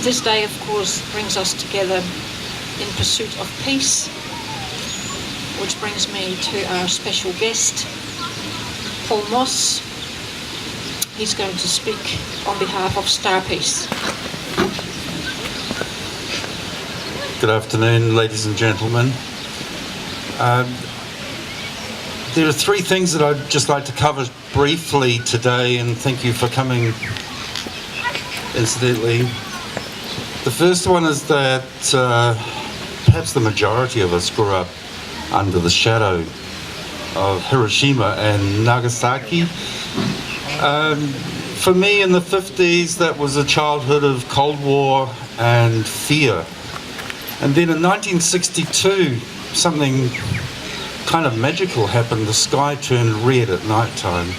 This day, of course, brings us together in pursuit of peace, which brings me to our special guest, Paul Moss. He's going to speak on behalf of STARPEACE. Good afternoon, ladies and gentlemen. There are three things that I'd just like to cover briefly today, and thank you for coming, incidentally. The first one is that perhaps the majority of us grew up under the shadow of Hiroshima and Nagasaki. For me, in the 50s, that was a childhood of Cold War and fear. And then in 1962, something kind of magical happened. The sky turned red at night time.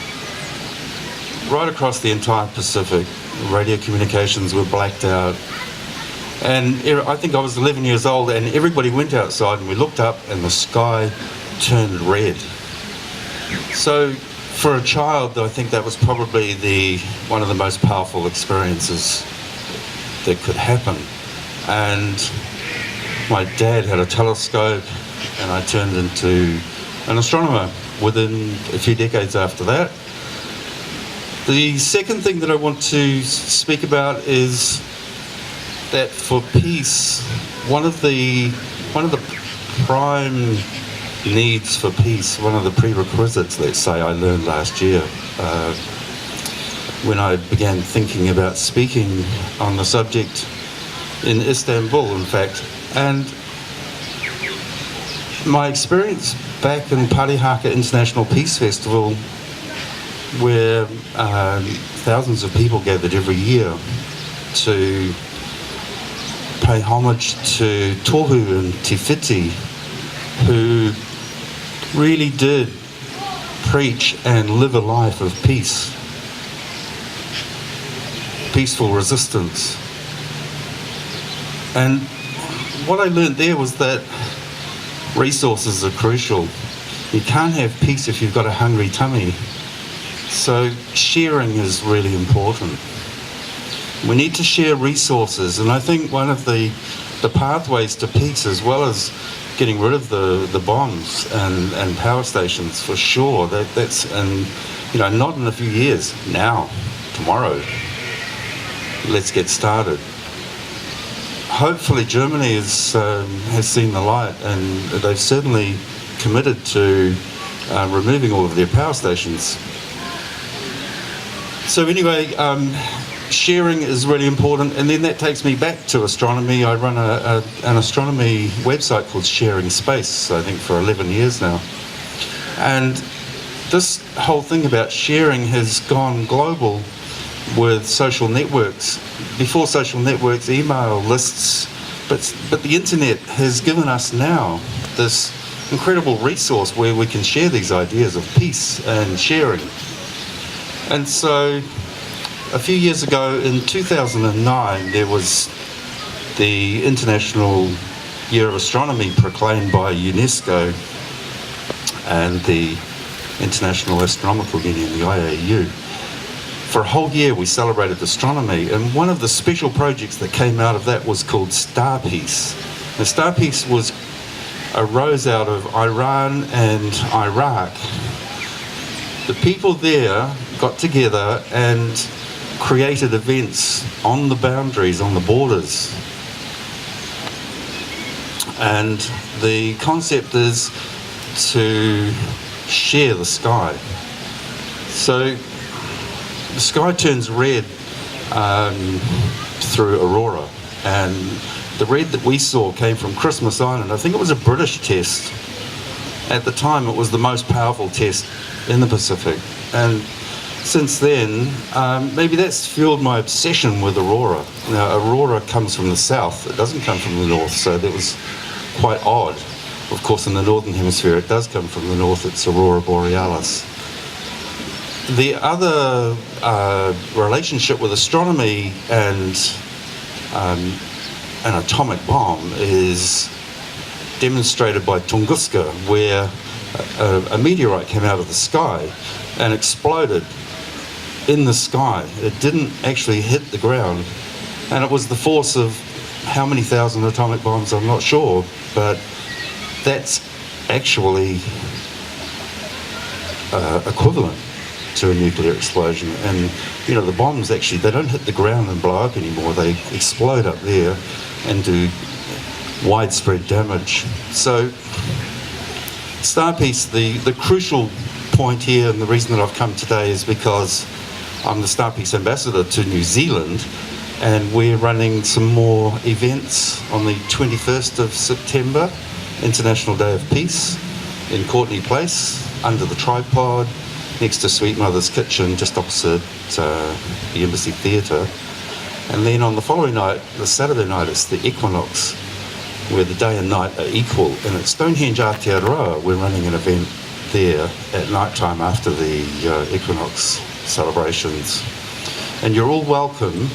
Right across the entire Pacific, radio communications were blacked out. And I think I was 11 years old, and everybody went outside and we looked up and the sky turned red. So for a child, I think that was probably one of the most powerful experiences that could happen. And my dad had a telescope, and I turned into an astronomer within a few decades after that. The second thing that I want to speak about is that for peace, one of the prime needs for peace, one of the prerequisites, let's say, I learned last year when I began thinking about speaking on the subject in Istanbul, in fact. And my experience back in Parihaka International Peace Festival, where thousands of people gathered every year to pay homage to Tohu and Tifiti, who really did preach and live a life of peace, peaceful resistance. And what I learned there was that resources are crucial. You can't have peace if you've got a hungry tummy. So sharing is really important. We need to share resources, and I think one of the pathways to peace, as well as getting rid of the bombs and power stations, for sure, that's, and not in a few years, now, tomorrow. Let's get started. Hopefully Germany has seen the light, and they've certainly committed to removing all of their power stations. So anyway, sharing is really important, and then that takes me back to astronomy. I run an astronomy website called Sharing Space, I think for 11 years now. And this whole thing about sharing has gone global with social networks. Before social networks, email lists, but the internet has given us now this incredible resource where we can share these ideas of peace and sharing. And so a few years ago, in 2009, there was the International Year of Astronomy proclaimed by UNESCO and the International Astronomical Union, the IAU. For a whole year we celebrated astronomy, and one of the special projects that came out of that was called STARPEACE. Now, STARPEACE arose out of Iran and Iraq. The people there got together and created events on the boundaries, on the borders. And the concept is to share the sky. So the sky turns red through aurora, and the red that we saw came from Christmas Island. I think it was a British test. At the time it was the most powerful test in the Pacific, and since then maybe that's fueled my obsession with aurora. Now aurora comes from the south, it doesn't come from the north, so that was quite odd. Of course in the northern hemisphere it does come from the north, it's aurora borealis. The other relationship with astronomy and an atomic bomb is demonstrated by Tunguska, where a meteorite came out of the sky and exploded in the sky. It didn't actually hit the ground, And it was the force of how many thousand atomic bombs, I'm not sure, but that's actually equivalent to a nuclear explosion. And you know, the bombs actually, they don't hit the ground and blow up anymore, they explode up there and do widespread damage. So STARPEACE, the crucial point here, and the reason that I've come today is because I'm the STARPEACE ambassador to New Zealand, and we're running some more events on the 21st of September, International Day of Peace, in Courtney Place, under the tripod, next to Sweet Mother's Kitchen, just opposite the Embassy Theatre. And then on the following night, the Saturday night, it's the equinox, where the day and night are equal. And at Stonehenge AOTEAROA, we're running an event there at night time after the equinox celebrations. And you're all welcome.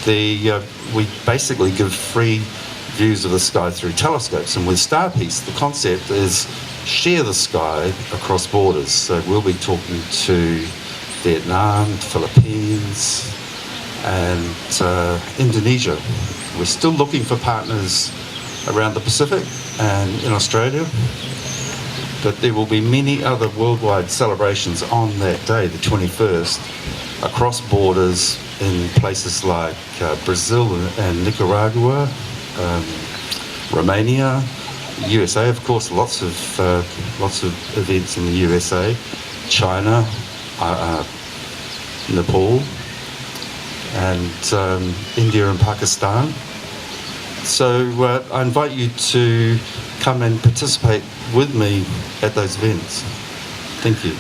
We basically give free views of the sky through telescopes, and with STARPEACE, the concept is share the sky across borders. So we'll be talking to Vietnam, Philippines, and Indonesia. We're still looking for partners around the Pacific and in Australia, but there will be many other worldwide celebrations on that day, the 21st, across borders in places like Brazil and Nicaragua, Romania, USA, of course, lots of events in the USA, China, Nepal, and India and Pakistan. So I invite you to come and participate with me at those events. Thank you.